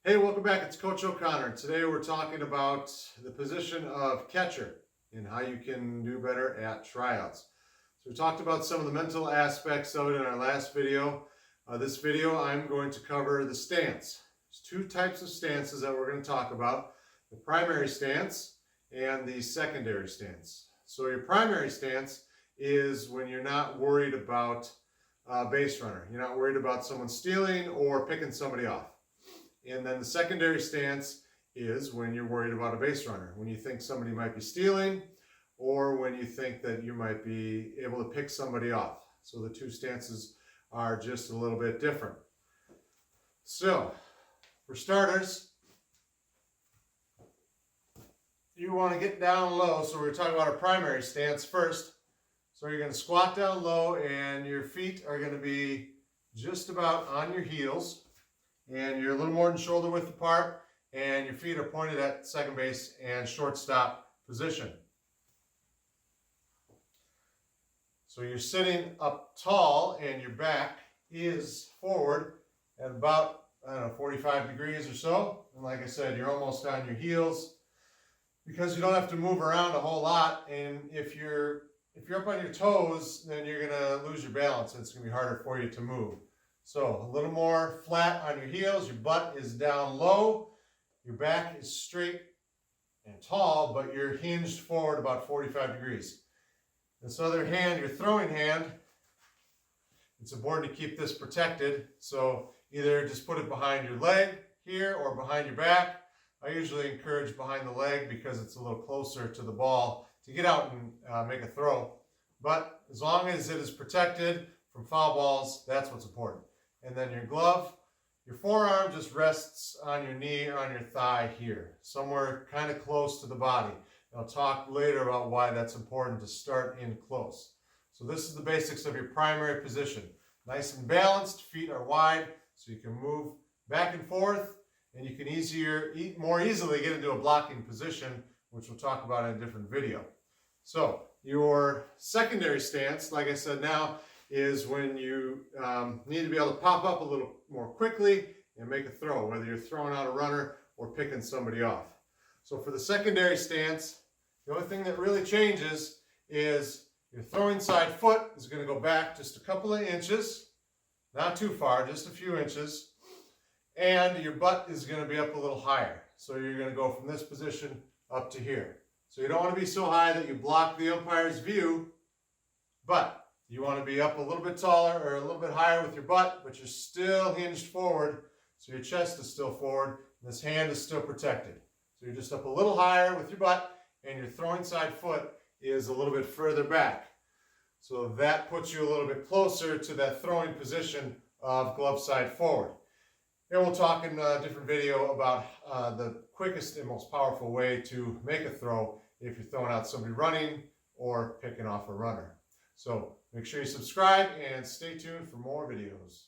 Hey, welcome back. It's Coach O'Connor. Today we're talking about the position of catcher and how you can do better at tryouts. So we talked about some of the mental aspects of it in our last video. This video I'm going to cover the stance. There's two types of stances that we're going to talk about. The primary stance and the secondary stance. So your primary stance is when you're not worried about a base runner. You're not worried about someone stealing or picking somebody off. And then the secondary stance is when you're worried about a base runner, when you think somebody might be stealing or when you think that you might be able to pick somebody off. So the two stances are just a little bit different. So for starters, you want to get down low. So we're talking about a primary stance first. So you're going to squat down low and your feet are going to be just about on your heels. And you're a little more than shoulder width apart, and your feet are pointed at second base and shortstop position. So you're sitting up tall, and your back is forward at about, 45 degrees or so. And like I said, you're almost on your heels because you don't have to move around a whole lot. And if you're up on your toes, then you're going to lose your balance, and it's going to be harder for you to move. So a little more flat on your heels, your butt is down low, your back is straight and tall, but you're hinged forward about 45 degrees. This other hand, your throwing hand, it's important to keep this protected. So either just put it behind your leg here or behind your back. I usually encourage behind the leg because it's a little closer to the ball to get out and make a throw. But as long as it is protected from foul balls, that's what's important. And then your glove, your forearm just rests on your knee or on your thigh here, somewhere kind of close to the body. And I'll talk later about why that's important to start in close. So this is the basics of your primary position. Nice and balanced, feet are wide, so you can move back and forth, and you can more easily get into a blocking position, which we'll talk about in a different video. So your secondary stance, like I said now, is when you need to be able to pop up a little more quickly and make a throw, whether you're throwing out a runner or picking somebody off. So for the secondary stance, the only thing that really changes is your throwing side foot is going to go back just a couple of inches, not too far, just a few inches, and your butt is going to be up a little higher. So you're going to go from this position up to here. So you don't want to be so high that you block the umpire's view, but you want to be up a little bit taller or a little bit higher with your butt, but you're still hinged forward, so your chest is still forward, and this hand is still protected. So you're just up a little higher with your butt, and your throwing side foot is a little bit further back. So that puts you a little bit closer to that throwing position of glove side forward. And we'll talk in a different video about the quickest and most powerful way to make a throw if you're throwing out somebody running or picking off a runner. So make sure you subscribe and stay tuned for more videos.